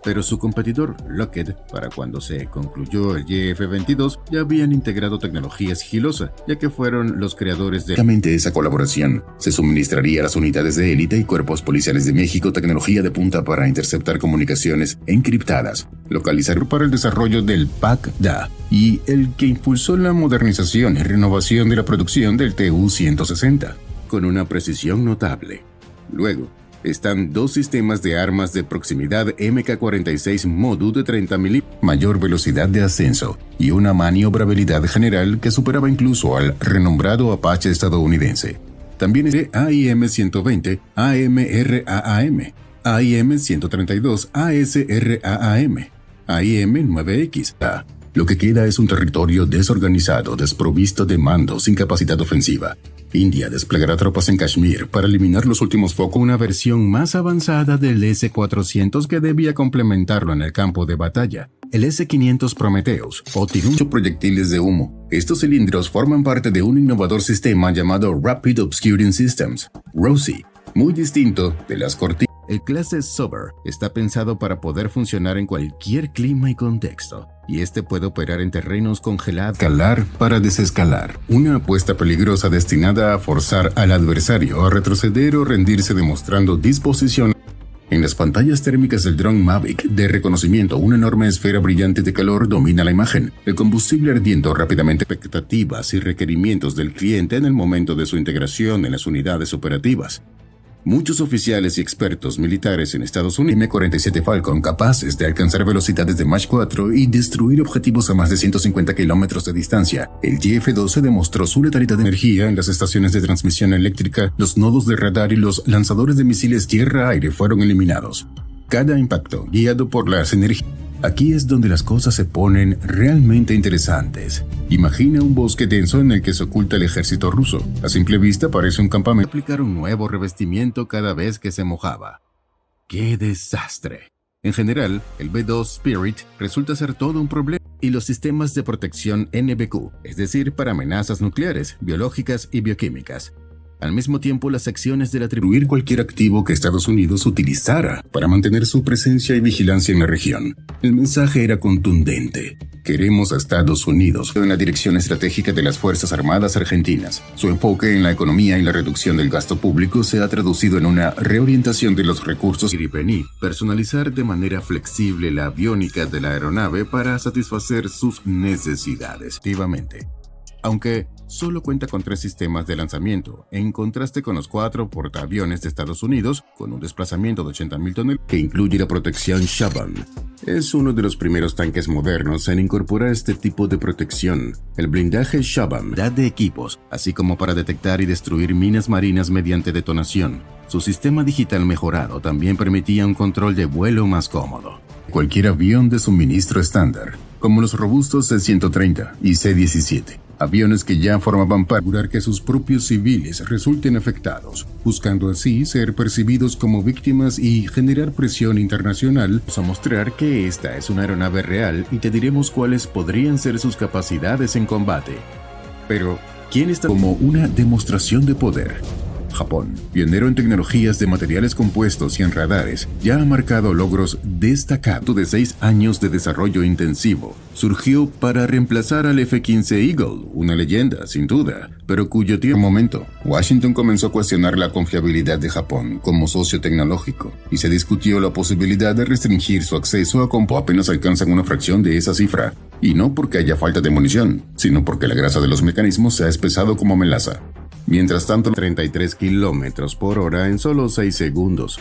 pero su competidor, Lockheed, para cuando se concluyó el YF-22, ya habían integrado tecnología sigilosa, ya que fueron los creadores de esa colaboración. Se suministraría a las unidades de élite y cuerpos policiales de México tecnología de punta para interceptar comunicaciones encriptadas, localizar para el desarrollo del PAC-D y el que impulsó la modernización y renovación de la producción del TU-160, con una precisión notable. Luego, están dos sistemas de armas de proximidad MK-46 Modu de 30 mm, mayor velocidad de ascenso y una maniobrabilidad general que superaba incluso al renombrado Apache estadounidense. También es de AIM-120 AMRAAM, AIM-132 ASRAAM, AIM-9X. Lo que queda es un territorio desorganizado, desprovisto de mando, sin capacidad ofensiva. India desplegará tropas en Kashmir para eliminar los últimos focos, una versión más avanzada del S-400 que debía complementarlo en el campo de batalla. El S-500 Prometheus tiene 8 proyectiles de humo. Estos cilindros forman parte de un innovador sistema llamado Rapid Obscuring Systems, ROSI, muy distinto de las cortinas. El clase Sober está pensado para poder funcionar en cualquier clima y contexto, y este puede operar en terrenos congelados. Escalar para desescalar. Una apuesta peligrosa destinada a forzar al adversario a retroceder o rendirse demostrando disposición. En las pantallas térmicas del dron Mavic de reconocimiento, una enorme esfera brillante de calor domina la imagen, el combustible ardiendo rápidamente. Expectativas y requerimientos del cliente en el momento de su integración en las unidades operativas. Muchos oficiales y expertos militares en Estados Unidos M-47 Falcon capaces de alcanzar velocidades de Mach 4 y destruir objetivos a más de 150 kilómetros de distancia. El YF-12 demostró su letalidad de energía en las estaciones de transmisión eléctrica, los nodos de radar y los lanzadores de misiles tierra-aire fueron eliminados. Cada impacto, guiado por las energías. Aquí es donde las cosas se ponen realmente interesantes. Imagina un bosque denso en el que se oculta el ejército ruso. A simple vista parece un campamento. Aplicar un nuevo revestimiento cada vez que se mojaba. ¡Qué desastre! En general, el B-2 Spirit resulta ser todo un problema. Y los sistemas de protección NBQ, es decir, para amenazas nucleares, biológicas y bioquímicas. Al mismo tiempo, las acciones de atribuir cualquier activo que Estados Unidos utilizara para mantener su presencia y vigilancia en la región. El mensaje era contundente. Queremos a Estados Unidos en la dirección estratégica de las Fuerzas Armadas Argentinas. Su enfoque en la economía y la reducción del gasto público se ha traducido en una reorientación de los recursos y personalizar de manera flexible la aviónica de la aeronave para satisfacer sus necesidades. Activamente. Aunque solo cuenta con 3 sistemas de lanzamiento, en contraste con los 4 portaaviones de Estados Unidos, con un desplazamiento de 80.000 toneladas, que incluye la protección Shaban. Es uno de los primeros tanques modernos en incorporar este tipo de protección. El blindaje Shaban da de equipos, así como para detectar y destruir minas marinas mediante detonación. Su sistema digital mejorado también permitía un control de vuelo más cómodo. Cualquier avión de suministro estándar, como los robustos C-130 y C-17. Aviones que ya formaban para asegurar que sus propios civiles resulten afectados, buscando así ser percibidos como víctimas y generar presión internacional. Vamos a mostrar que esta es una aeronave real y te diremos cuáles podrían ser sus capacidades en combate. Pero, ¿quién está como una demostración de poder? Japón, pionero en tecnologías de materiales compuestos y en radares, ya ha marcado logros destacados de 6 años de desarrollo intensivo. Surgió para reemplazar al F-15 Eagle, una leyenda, sin duda, pero cuyo momento, Washington comenzó a cuestionar la confiabilidad de Japón como socio tecnológico, y se discutió la posibilidad de restringir su acceso a compo apenas alcanzan una fracción de esa cifra, y no porque haya falta de munición, sino porque la grasa de los mecanismos se ha espesado como melaza. Mientras tanto, 33 km por hora en solo 6 segundos.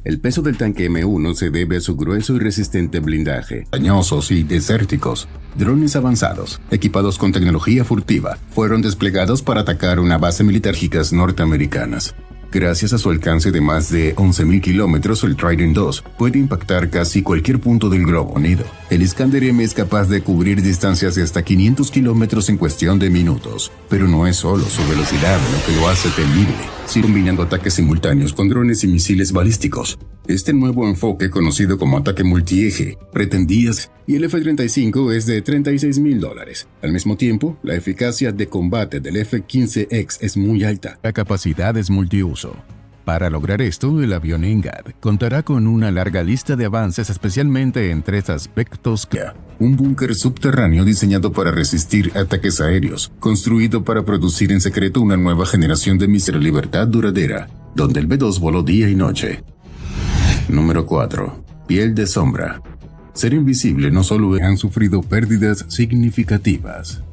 El peso del tanque M1 se debe a su grueso y resistente blindaje. Dañosos y desérticos. Drones avanzados, equipados con tecnología furtiva, fueron desplegados para atacar una base militar norteamericanas. Gracias a su alcance de más de 11.000 kilómetros, el Trident II puede impactar casi cualquier punto del globo unido. El Iskander-M es capaz de cubrir distancias de hasta 500 kilómetros en cuestión de minutos. Pero no es solo su velocidad lo que lo hace temible, sino combinando ataques simultáneos con drones y misiles balísticos. Este nuevo enfoque, conocido como ataque multieje, pretendía y el F-35 es de $36.000. Al mismo tiempo, la eficacia de combate del F-15X es muy alta. La capacidad es multiuso. Para lograr esto, el avión NGAD contará con una larga lista de avances, especialmente en 3 aspectos. Un búnker subterráneo diseñado para resistir ataques aéreos, construido para producir en secreto una nueva generación de misiles de libertad duradera, donde el B-2 voló día y noche. Número 4. Piel de sombra. Ser invisible no solo han sufrido pérdidas significativas.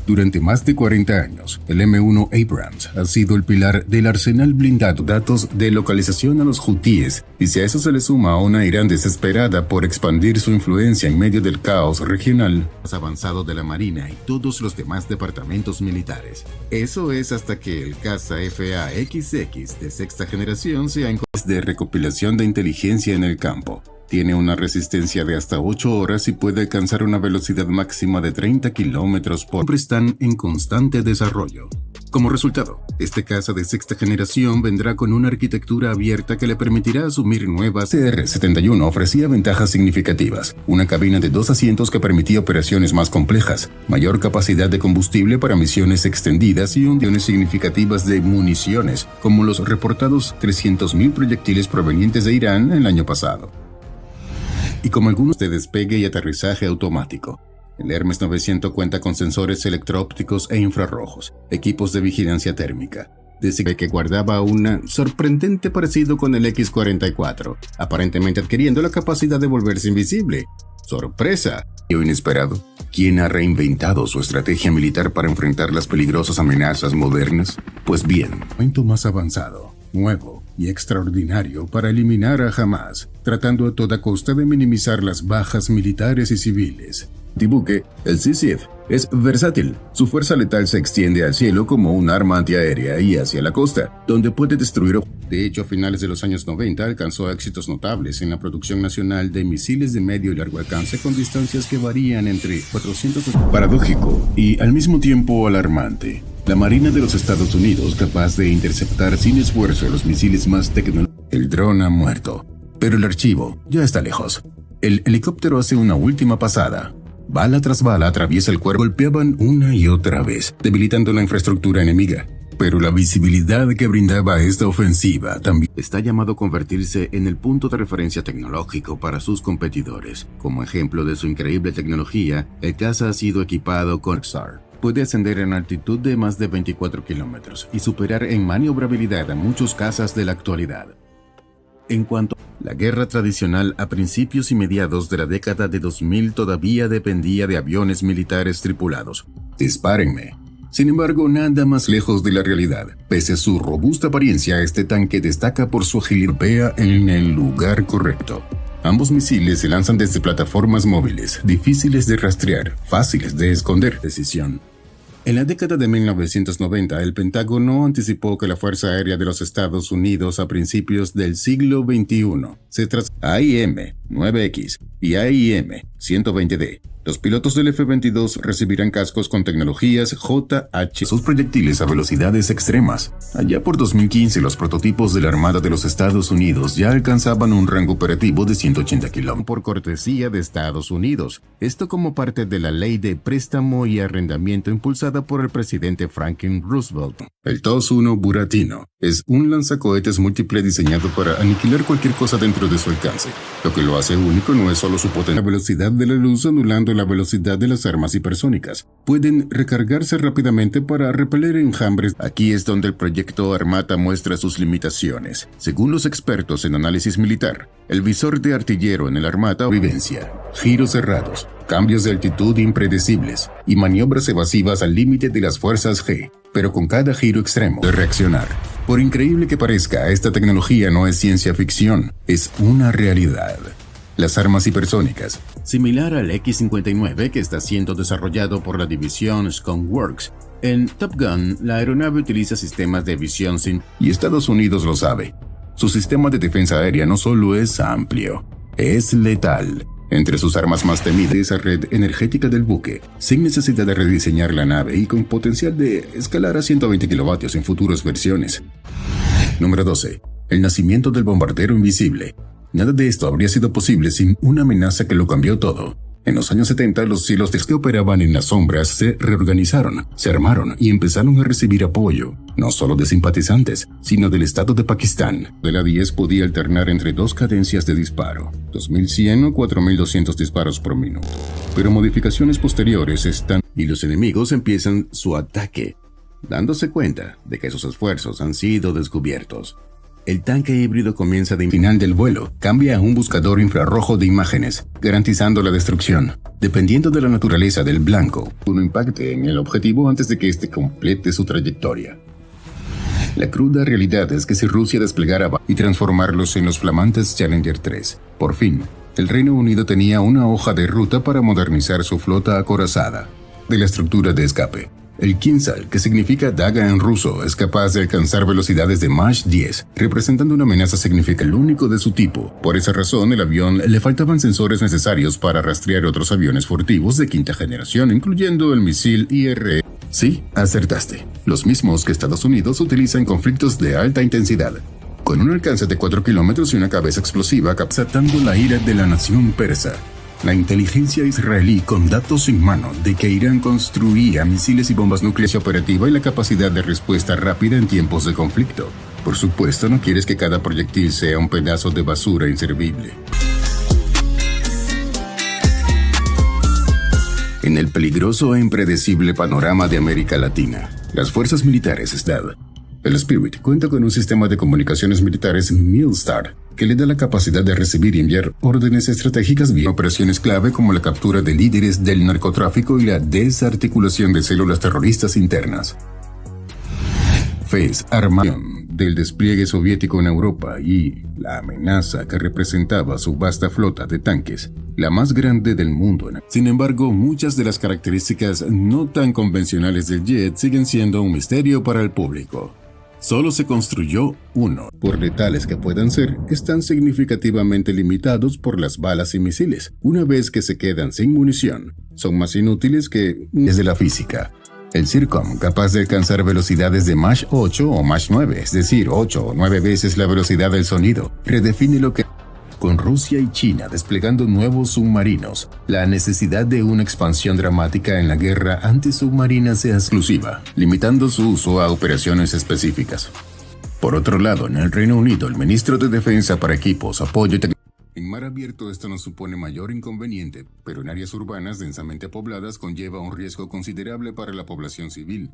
Durante más de 40 años, el M1 Abrams ha sido el pilar del arsenal blindado de datos de localización a los hutíes, y si a eso se le suma a una Irán desesperada por expandir su influencia en medio del caos regional más avanzado de la Marina y todos los demás departamentos militares. Eso es hasta que el caza FA-XX de sexta generación sea de recopilación de inteligencia en el campo. Tiene una resistencia de hasta 8 horas y puede alcanzar una velocidad máxima de 30 km/h. Siempre están en constante desarrollo. Como resultado, este caza de sexta generación vendrá con una arquitectura abierta que le permitirá asumir nuevas. CR-71 ofrecía ventajas significativas: una cabina de 2 asientos que permitía operaciones más complejas, mayor capacidad de combustible para misiones extendidas y unidades significativas de municiones, como los reportados 300.000 proyectiles provenientes de Irán el año pasado. Y como algunos de despegue y aterrizaje automático. El Hermes 900 cuenta con sensores electro-ópticos e infrarrojos, equipos de vigilancia térmica, desde que guardaba un sorprendente parecido con el X-44, aparentemente adquiriendo la capacidad de volverse invisible. ¡Sorpresa! Y inesperado. ¿Quién ha reinventado su estrategia militar para enfrentar las peligrosas amenazas modernas? Pues bien, momento más avanzado, nuevo y extraordinario para eliminar a Hamas, tratando a toda costa de minimizar las bajas militares y civiles. Antibuque, el Sea-Sith, es versátil. Su fuerza letal se extiende al cielo como un arma antiaérea y hacia la costa, donde puede destruir. De hecho, a finales de los años 90 alcanzó éxitos notables en la producción nacional de misiles de medio y largo alcance con distancias que varían entre 400. Paradójico y al mismo tiempo alarmante. La Marina de los Estados Unidos, capaz de interceptar sin esfuerzo los misiles más tecnológicos. El dron ha muerto, pero el archivo ya está lejos. El helicóptero hace una última pasada. Bala tras bala atraviesa el cuerpo, golpeaban una y otra vez, debilitando la infraestructura enemiga. Pero la visibilidad que brindaba esta ofensiva también está llamado a convertirse en el punto de referencia tecnológico para sus competidores. Como ejemplo de su increíble tecnología, el caza ha sido equipado con XAR. Puede ascender en altitud de más de 24 kilómetros y superar en maniobrabilidad a muchos cazas de la actualidad. En cuanto a la guerra tradicional, a principios y mediados de la década de 2000 todavía dependía de aviones militares tripulados. Dispárenme. Sin embargo, nada más lejos de la realidad. Pese a su robusta apariencia, este tanque destaca por su agilidad en el lugar correcto. Ambos misiles se lanzan desde plataformas móviles, difíciles de rastrear, fáciles de esconder. Decisión. En la década de 1990, el Pentágono anticipó que la Fuerza Aérea de los Estados Unidos a principios del siglo XXI se trasladó a AIM-9X y AIM-120D. Los pilotos del F-22 recibirán cascos con tecnologías JH. Sus proyectiles a velocidades extremas. Allá por 2015, los prototipos de la Armada de los Estados Unidos ya alcanzaban un rango operativo de 180 kilómetros por cortesía de Estados Unidos. Esto como parte de la ley de préstamo y arrendamiento impulsada por el presidente Franklin Roosevelt. El TOS-1 Buratino es un lanzacohetes múltiple diseñado para aniquilar cualquier cosa dentro de su alcance. Lo que lo hace único no es solo su potencia, la velocidad de la luz anulando la velocidad de las armas hipersónicas. Pueden recargarse rápidamente para repeler enjambres. Aquí es donde el proyecto Armata muestra sus limitaciones. Según los expertos en análisis militar, el visor de artillero en el Armata vivencia, giros cerrados, cambios de altitud impredecibles y maniobras evasivas al límite de las fuerzas G, pero con cada giro extremo de reaccionar. Por increíble que parezca, esta tecnología no es ciencia ficción, es una realidad. Las armas hipersónicas, similar al X-59 que está siendo desarrollado por la división Skunk Works. En Top Gun, la aeronave utiliza sistemas de visión sin... Y Estados Unidos lo sabe. Su sistema de defensa aérea no solo es amplio, es letal. Entre sus armas más temidas, esa red energética del buque, sin necesidad de rediseñar la nave y con potencial de escalar a 120 kilovatios en futuras versiones. Número 12. El nacimiento del bombardero invisible. Nada de esto habría sido posible sin una amenaza que lo cambió todo. En los años 70, los cielos que operaban en las sombras se reorganizaron, se armaron y empezaron a recibir apoyo, no solo de simpatizantes, sino del Estado de Pakistán. De la 10 podía alternar entre dos cadencias de disparo, 2100 o 4200 disparos por minuto. Pero modificaciones posteriores están y los enemigos empiezan su ataque, dándose cuenta de que sus esfuerzos han sido descubiertos. El tanque híbrido comienza de final del vuelo, cambia a un buscador infrarrojo de imágenes, garantizando la destrucción. Dependiendo de la naturaleza del blanco, uno impacte en el objetivo antes de que éste complete su trayectoria. La cruda realidad es que si Rusia desplegara y transformarlos en los flamantes Challenger 3, por fin, el Reino Unido tenía una hoja de ruta para modernizar su flota acorazada. De la estructura de escape. El Kinsal, que significa daga en ruso, es capaz de alcanzar velocidades de Mach 10, representando una amenaza significa el único de su tipo. Por esa razón, el avión le faltaban sensores necesarios para rastrear otros aviones furtivos de quinta generación, incluyendo el misil IRE. Sí, acertaste. Los mismos que Estados Unidos utiliza en conflictos de alta intensidad. Con un alcance de 4 kilómetros y una cabeza explosiva, captando la ira de la nación persa. La inteligencia israelí, con datos en mano de que Irán construía misiles y bombas nucleares operativa y la capacidad de respuesta rápida en tiempos de conflicto. Por supuesto, no quieres que cada proyectil sea un pedazo de basura inservible. En el peligroso e impredecible panorama de América Latina, las fuerzas militares están. El Spirit cuenta con un sistema de comunicaciones militares Milstar, que le da la capacidad de recibir y enviar órdenes estratégicas vía operaciones clave como la captura de líderes del narcotráfico y la desarticulación de células terroristas internas. FES, armación del despliegue soviético en Europa y la amenaza que representaba su vasta flota de tanques, la más grande del mundo. Sin embargo, muchas de las características no tan convencionales del jet siguen siendo un misterio para el público. Solo se construyó uno. Por letales que puedan ser, están significativamente limitados por las balas y misiles. Una vez que se quedan sin munición, son más inútiles que desde la física. El Zircon, capaz de alcanzar velocidades de Mach 8 o Mach 9, es decir, 8 o 9 veces la velocidad del sonido, redefine lo que... Con Rusia y China desplegando nuevos submarinos, la necesidad de una expansión dramática en la guerra antisubmarina sea exclusiva, limitando su uso a operaciones específicas. Por otro lado, en el Reino Unido, el ministro de Defensa para equipos, apoyo y tecnología. En mar abierto esto no supone mayor inconveniente, pero en áreas urbanas densamente pobladas conlleva un riesgo considerable para la población civil.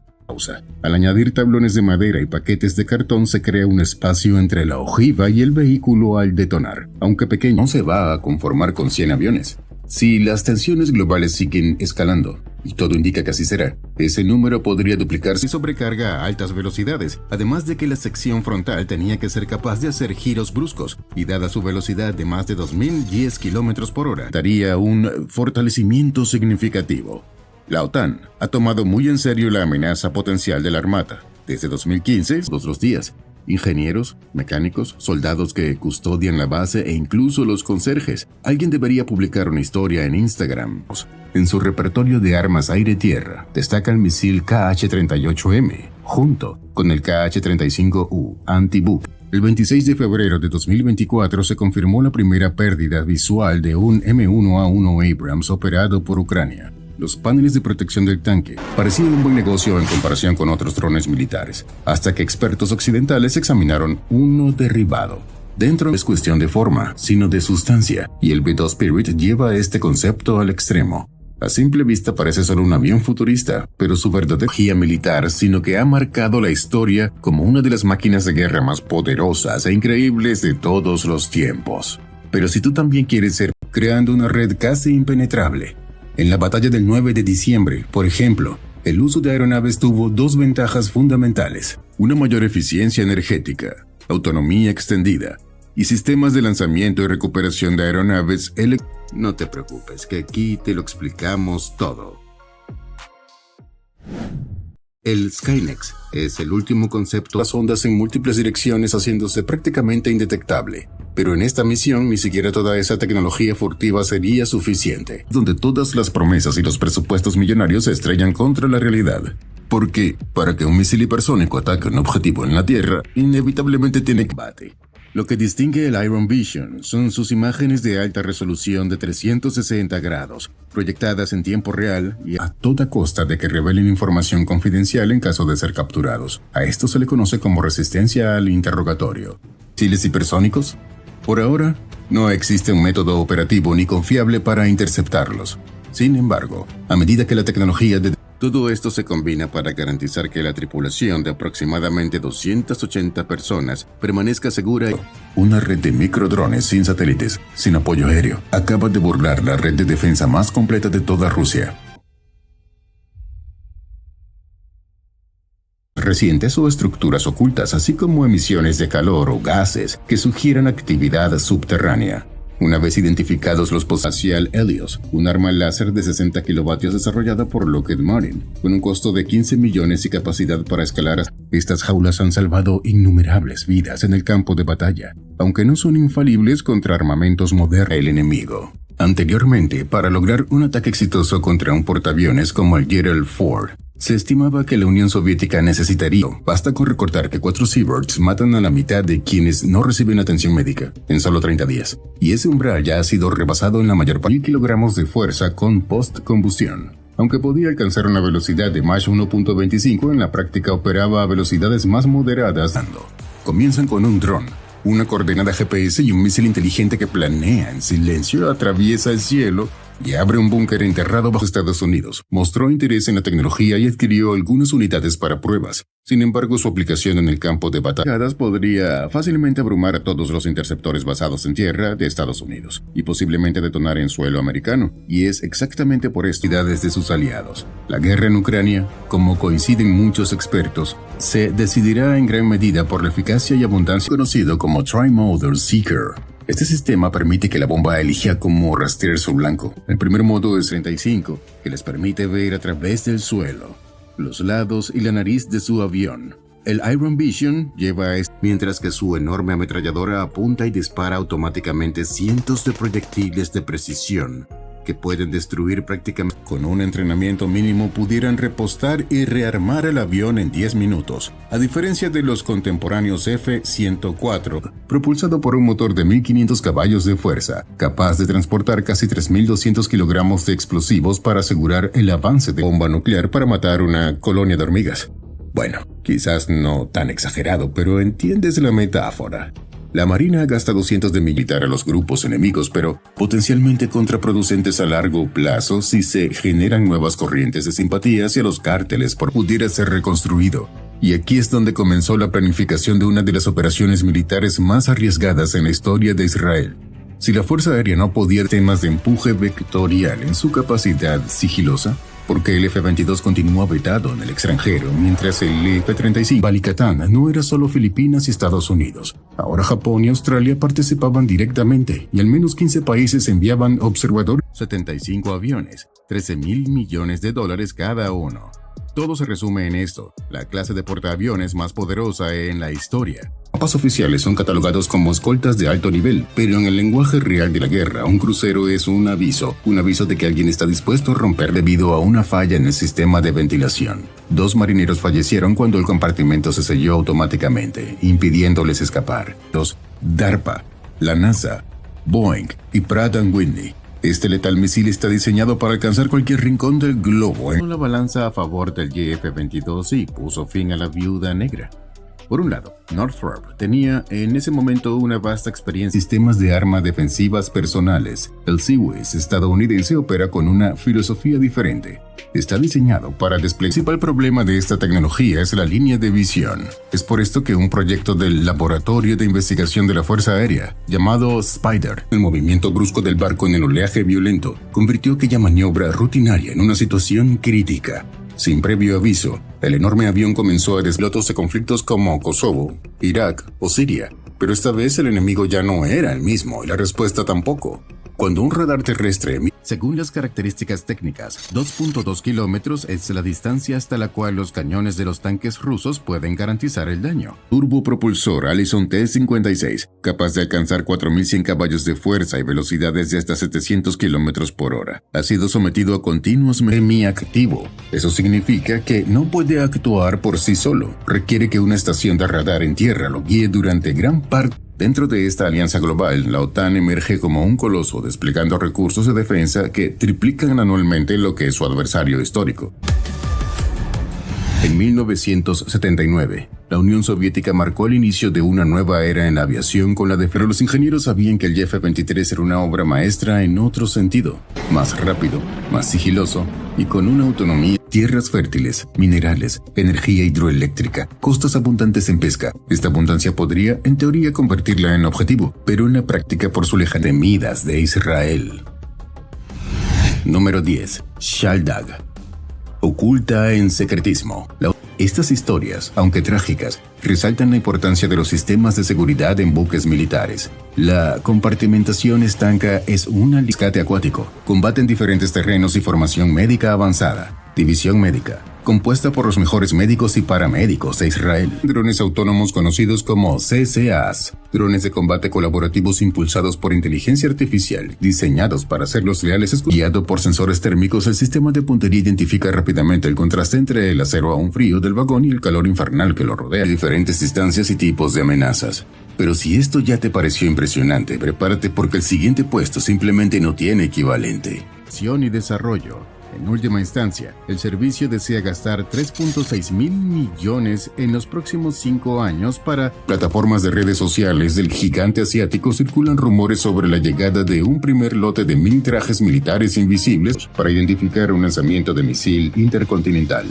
Al añadir tablones de madera y paquetes de cartón se crea un espacio entre la ojiva y el vehículo al detonar. Aunque pequeño, no se va a conformar con 100 aviones. Si las tensiones globales siguen escalando, y todo indica que así será, ese número podría duplicarse y sobrecarga a altas velocidades, además de que la sección frontal tenía que ser capaz de hacer giros bruscos, y dada su velocidad de más de 2010 km por hora, daría un fortalecimiento significativo. La OTAN ha tomado muy en serio la amenaza potencial de la Armada. Desde 2015, todos los días, ingenieros, mecánicos, soldados que custodian la base e incluso los conserjes. Alguien debería publicar una historia en Instagram. En su repertorio de armas aire-tierra, destaca el misil KH-38M, junto con el KH-35U anti-Buk. El 26 de febrero de 2024 se confirmó la primera pérdida visual de un M1A1 Abrams operado por Ucrania. Los paneles de protección del tanque parecían un buen negocio en comparación con otros drones militares, hasta que expertos occidentales examinaron uno derribado. Dentro no es cuestión de forma, sino de sustancia, y el B-2 Spirit lleva este concepto al extremo. A simple vista parece solo un avión futurista, pero su verdadera tecnología militar, sino que ha marcado la historia como una de las máquinas de guerra más poderosas e increíbles de todos los tiempos. Pero si tú también quieres ser creando una red casi impenetrable. En la batalla del 9 de diciembre, por ejemplo, el uso de aeronaves tuvo dos ventajas fundamentales: una mayor eficiencia energética, autonomía extendida y sistemas de lanzamiento y recuperación de aeronaves. No te preocupes, que aquí te lo explicamos todo. El Skynex es el último concepto de las ondas en múltiples direcciones, haciéndose prácticamente indetectable. Pero en esta misión ni siquiera toda esa tecnología furtiva sería suficiente, donde todas las promesas y los presupuestos millonarios se estrellan contra la realidad. Porque, para que un misil hipersónico ataque un objetivo en la Tierra, inevitablemente tiene que bate. Lo que distingue el Iron Vision son sus imágenes de alta resolución de 360 grados, proyectadas en tiempo real y a toda costa de que revelen información confidencial en caso de ser capturados. A esto se le conoce como resistencia al interrogatorio. ¿Misiles hipersónicos? Por ahora, no existe un método operativo ni confiable para interceptarlos. Sin embargo, a medida que la tecnología de todo esto se combina para garantizar que la tripulación de aproximadamente 280 personas permanezca segura. Una red de microdrones sin satélites, sin apoyo aéreo, acaba de burlar la red de defensa más completa de toda Rusia. Recientes o estructuras ocultas, así como emisiones de calor o gases que sugieran actividad subterránea. Una vez identificados los espacial Helios, un arma láser de 60 kilovatios desarrollada por Lockheed Martin, con un costo de 15 millones y capacidad para escalar. Estas jaulas han salvado innumerables vidas en el campo de batalla, aunque no son infalibles contra armamentos modernos del enemigo. Anteriormente, para lograr un ataque exitoso contra un portaaviones como el Gerald Ford, se estimaba que la Unión Soviética necesitaría, basta con recordar que 4 Seabirds matan a la mitad de quienes no reciben atención médica en solo 30 días, y ese umbral ya ha sido rebasado en la mayor parte de kilogramos de fuerza con post-combustión. Aunque podía alcanzar una velocidad de Mach 1.25, en la práctica operaba a velocidades más moderadas. Comienzan con un dron, una coordenada GPS y un misil inteligente que planea en silencio, atraviesa el cielo y abre un búnker enterrado bajo Estados Unidos. Mostró interés en la tecnología y adquirió algunas unidades para pruebas. Sin embargo, su aplicación en el campo de batalla podría fácilmente abrumar a todos los interceptores basados en tierra de Estados Unidos y posiblemente detonar en suelo americano. Y es exactamente por esto de sus aliados. La guerra en Ucrania, como coinciden muchos expertos, se decidirá en gran medida por la eficacia y abundancia conocido como Trimodal Seeker. Este sistema permite que la bomba elija cómo rastrear su blanco. El primer modo es 35, que les permite ver a través del suelo, los lados y la nariz de su avión. El Iron Vision lleva esto, mientras que su enorme ametralladora apunta y dispara automáticamente cientos de proyectiles de precisión que pueden destruir prácticamente. Con un entrenamiento mínimo pudieran repostar y rearmar el avión en 10 minutos, a diferencia de los contemporáneos F-104, propulsado por un motor de 1500 caballos de fuerza, capaz de transportar casi 3200 kilogramos de explosivos para asegurar el avance de bomba nuclear para matar una colonia de hormigas. Bueno, quizás no tan exagerado, pero entiendes la metáfora. La Marina ha gastado cientos de militar a los grupos enemigos, pero potencialmente contraproducentes a largo plazo si se generan nuevas corrientes de simpatía hacia los cárteles por pudiera ser reconstruido. Y aquí es donde comenzó la planificación de una de las operaciones militares más arriesgadas en la historia de Israel. Si la Fuerza Aérea no podía temas de empuje vectorial en su capacidad sigilosa, porque el F-22 continúa vetado en el extranjero, mientras el F-35 Balikatan no era solo Filipinas y Estados Unidos. Ahora Japón y Australia participaban directamente, y al menos 15 países enviaban observadores. 75 aviones, $13,000 millones cada uno. Todo se resume en esto, la clase de portaaviones más poderosa en la historia. Mapas oficiales son catalogados como escoltas de alto nivel, pero en el lenguaje real de la guerra, un crucero es un aviso de que alguien está dispuesto a romper debido a una falla en el sistema de ventilación. 2 marineros fallecieron cuando el compartimento se selló automáticamente, impidiéndoles escapar. Los DARPA, la NASA, Boeing y Pratt & Whitney. Este letal misil está diseñado para alcanzar cualquier rincón del globo. La balanza a favor del JF-22 y puso fin a la viuda negra. Por un lado, Northrop tenía en ese momento una vasta experiencia en sistemas de armas defensivas personales. El CIWS estadounidense opera con una filosofía diferente. Está diseñado para desplegar. El principal problema de esta tecnología es la línea de visión. Es por esto que un proyecto del Laboratorio de Investigación de la Fuerza Aérea, llamado Spider, el movimiento brusco del barco en el oleaje violento, convirtió aquella maniobra rutinaria en una situación crítica. Sin previo aviso, el enorme avión comenzó a desbloquear de conflictos como Kosovo, Irak o Siria, pero esta vez el enemigo ya no era el mismo y la respuesta tampoco. Cuando un radar terrestre, según las características técnicas, 2.2 kilómetros es la distancia hasta la cual los cañones de los tanques rusos pueden garantizar el daño. Turbopropulsor Allison T-56, capaz de alcanzar 4.100 caballos de fuerza y velocidades de hasta 700 kilómetros por hora, ha sido sometido a continuos semi-activo. Eso significa que no puede actuar por sí solo. Requiere que una estación de radar en tierra lo guíe durante gran parte. Dentro de esta alianza global, la OTAN emerge como un coloso desplegando recursos de defensa que triplican anualmente lo que es su adversario histórico. En 1979, la Unión Soviética marcó el inicio de una nueva era en la aviación con la defensa. Pero los ingenieros sabían que el F-23 era una obra maestra en otro sentido, más rápido, más sigiloso y con una autonomía. Tierras fértiles, minerales, energía hidroeléctrica, costas abundantes en pesca. Esta abundancia podría, en teoría, convertirla en objetivo, pero en la práctica por su lejanía. Temidas de Israel. Número 10. Shaldag. Oculta en secretismo. Estas historias, aunque trágicas, resaltan la importancia de los sistemas de seguridad en buques militares. La compartimentación estanca es un rescate acuático, combate en diferentes terrenos y formación médica avanzada. División médica, compuesta por los mejores médicos y paramédicos de Israel. Drones autónomos conocidos como CCAs, drones de combate colaborativos impulsados por inteligencia artificial, diseñados para ser los leales. Guiado por sensores térmicos, el sistema de puntería identifica rápidamente el contraste entre el acero aún frío del vagón y el calor infernal que lo rodea, a diferentes distancias y tipos de amenazas. Pero si esto ya te pareció impresionante, prepárate porque el siguiente puesto simplemente no tiene equivalente. Acción y desarrollo. En última instancia, el servicio desea gastar 3.6 mil millones en los próximos 5 años para plataformas de redes sociales del gigante asiático. Circulan rumores sobre la llegada de un primer lote de 1.000 trajes militares invisibles para identificar un lanzamiento de misil intercontinental.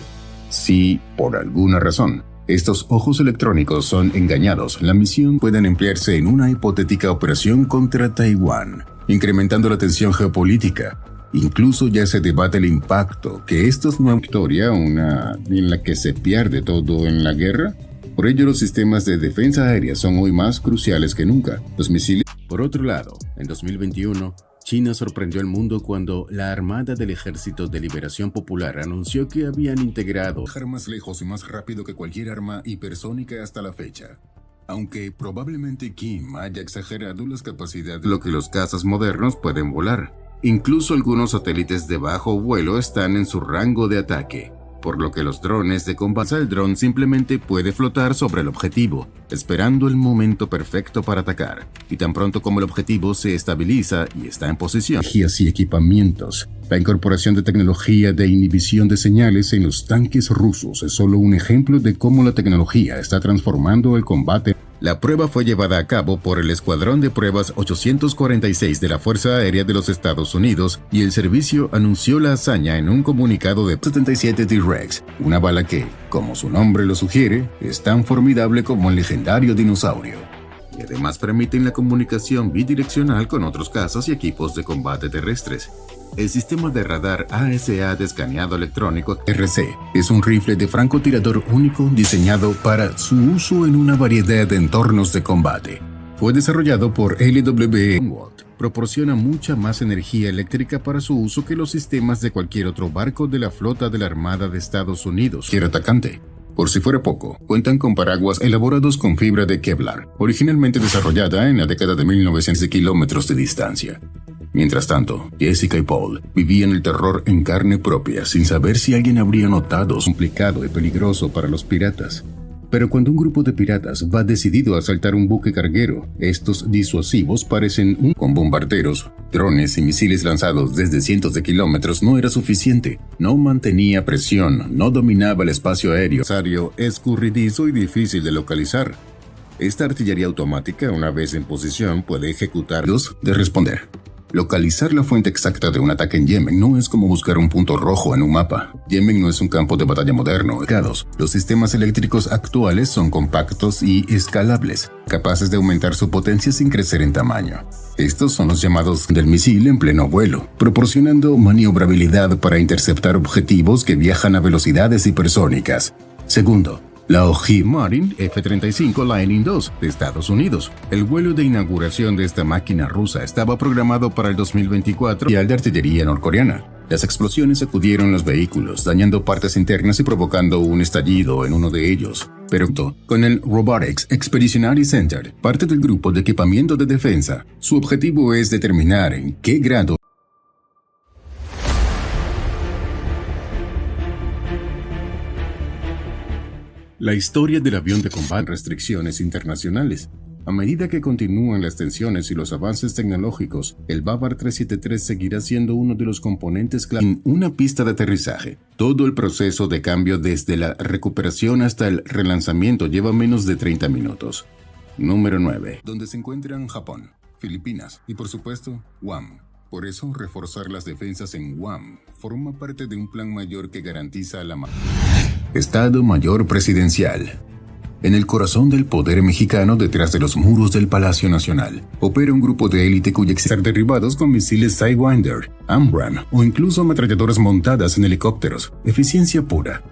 Si, por alguna razón, estos ojos electrónicos son engañados, la misión puede emplearse en una hipotética operación contra Taiwán, incrementando la tensión geopolítica. Incluso ya se debate el impacto que esto es una victoria, una en la que se pierde todo en la guerra. Por ello, los sistemas de defensa aérea son hoy más cruciales que nunca. Los misiles. Por otro lado, en 2021, China sorprendió al mundo cuando la Armada del Ejército de Liberación Popular anunció que habían integrado más lejos y más rápido que cualquier arma hipersónica hasta la fecha. Aunque probablemente Kim haya exagerado las capacidades de lo que los cazas modernos pueden volar. Incluso algunos satélites de bajo vuelo están en su rango de ataque, por lo que los drones de combate. El dron simplemente puede flotar sobre el objetivo, esperando el momento perfecto para atacar, y tan pronto como el objetivo se estabiliza y está en posición. Tecnologías y equipamientos. La incorporación de tecnología de inhibición de señales en los tanques rusos es solo un ejemplo de cómo la tecnología está transformando el combate. La prueba fue llevada a cabo por el Escuadrón de Pruebas 846 de la Fuerza Aérea de los Estados Unidos y el servicio anunció la hazaña en un comunicado de 77 T-Rex, una bala que, como su nombre lo sugiere, es tan formidable como el legendario dinosaurio. Y además permiten la comunicación bidireccional con otros cazas y equipos de combate terrestres. El sistema de radar ASA de escaneado electrónico RC es un rifle de francotirador único diseñado para su uso en una variedad de entornos de combate. Fue desarrollado por LWE. Proporciona mucha más energía eléctrica para su uso que los sistemas de cualquier otro barco de la flota de la Armada de Estados Unidos. Cualquier atacante. Por si fuera poco, cuentan con paraguas elaborados con fibra de Kevlar, originalmente desarrollada en la década de 1900 de kilómetros de distancia. Mientras tanto, Jessica y Paul vivían el terror en carne propia sin saber si alguien habría notado complicado y peligroso para los piratas. Pero cuando un grupo de piratas va decidido a asaltar un buque carguero, estos disuasivos parecen con bombarderos, drones y misiles lanzados desde cientos de kilómetros no era suficiente. No mantenía presión, no dominaba el espacio aéreo. Escurridizo y difícil de localizar. Esta artillería automática, una vez en posición, puede ejecutar de responder. Localizar la fuente exacta de un ataque en Yemen no es como buscar un punto rojo en un mapa. Yemen no es un campo de batalla moderno. Los sistemas eléctricos actuales son compactos y escalables, capaces de aumentar su potencia sin crecer en tamaño. Estos son los llamados del misil en pleno vuelo, proporcionando maniobrabilidad para interceptar objetivos que viajan a velocidades hipersónicas. Segundo, la Lockheed Martin F-35 Lightning II de Estados Unidos. El vuelo de inauguración de esta máquina rusa estaba programado para el 2024 y al de artillería norcoreana. Las explosiones sacudieron los vehículos, dañando partes internas y provocando un estallido en uno de ellos. Pero con el Robotics Expeditionary Center, parte del grupo de equipamiento de defensa, su objetivo es determinar en qué grado la historia del avión de combate, restricciones internacionales. A medida que continúan las tensiones y los avances tecnológicos, el Babar 373 seguirá siendo uno de los componentes clave en una pista de aterrizaje. Todo el proceso de cambio desde la recuperación hasta el relanzamiento lleva menos de 30 minutos. Número 9. Donde se encuentran Japón, Filipinas y por supuesto, Guam. Por eso, reforzar las defensas en Guam forma parte de un plan mayor que garantiza la Estado Mayor Presidencial. En el corazón del poder mexicano, detrás de los muros del Palacio Nacional, opera un grupo de élite cuyos están derribados con misiles Sidewinder, AMRAAM o incluso ametralladoras montadas en helicópteros. Eficiencia pura.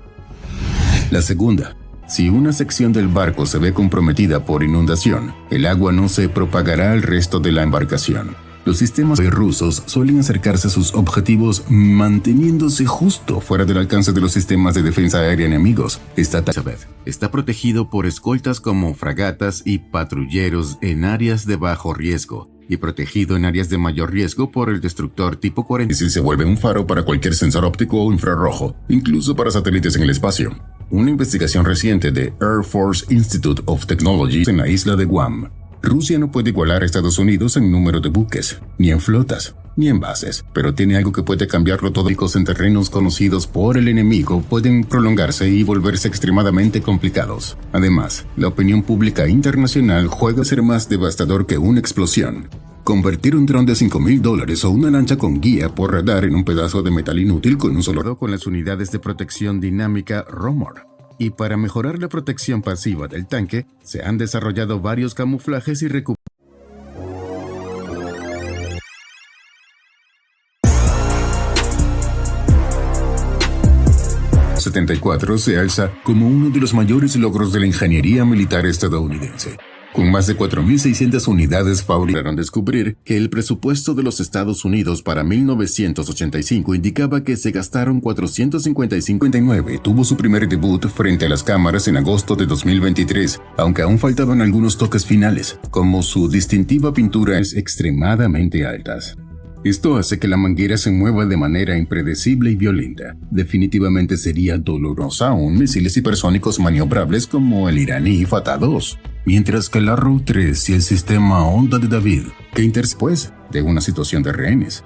La segunda. Si una sección del barco se ve comprometida por inundación, el agua no se propagará al resto de la embarcación. Los sistemas rusos suelen acercarse a sus objetivos manteniéndose justo fuera del alcance de los sistemas de defensa aérea enemigos. Está protegido por escoltas como fragatas y patrulleros en áreas de bajo riesgo y protegido en áreas de mayor riesgo por el destructor tipo 40. Y si se vuelve un faro para cualquier sensor óptico o infrarrojo, incluso para satélites en el espacio. Una investigación reciente de Air Force Institute of Technology en la isla de Guam. Rusia no puede igualar a Estados Unidos en número de buques, ni en flotas, ni en bases, pero tiene algo que puede cambiarlo todo. En terrenos conocidos por el enemigo pueden prolongarse y volverse extremadamente complicados. Además, la opinión pública internacional juega a ser más devastador que una explosión. Convertir un dron de $5,000 o una lancha con guía por radar en un pedazo de metal inútil con un solo con las unidades de protección dinámica Romor. Y para mejorar la protección pasiva del tanque, se han desarrollado varios camuflajes y recuperaciones. 74 se alza como uno de los mayores logros de la ingeniería militar estadounidense. Con más de 4.600 unidades lograron descubrir que el presupuesto de los Estados Unidos para 1985 indicaba que se gastaron $455,9. Tuvo su primer debut frente a las cámaras en agosto de 2023, aunque aún faltaban algunos toques finales, como su distintiva pintura extremadamente altas. Esto hace que la manguera se mueva de manera impredecible y violenta. Definitivamente sería dolorosa aún misiles hipersónicos maniobrables como el iraní Fatah 2. Mientras que el Arrow 3 y el sistema Onda de David, que después de una situación de rehenes.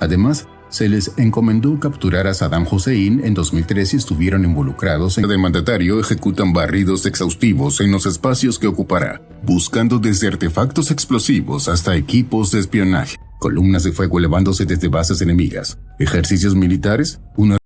Además, se les encomendó capturar a Saddam Hussein en 2003 y estuvieron involucrados en el mandatario ejecutan barridos exhaustivos en los espacios que ocupará, buscando desde artefactos explosivos hasta equipos de espionaje, columnas de fuego elevándose desde bases enemigas, ejercicios militares, una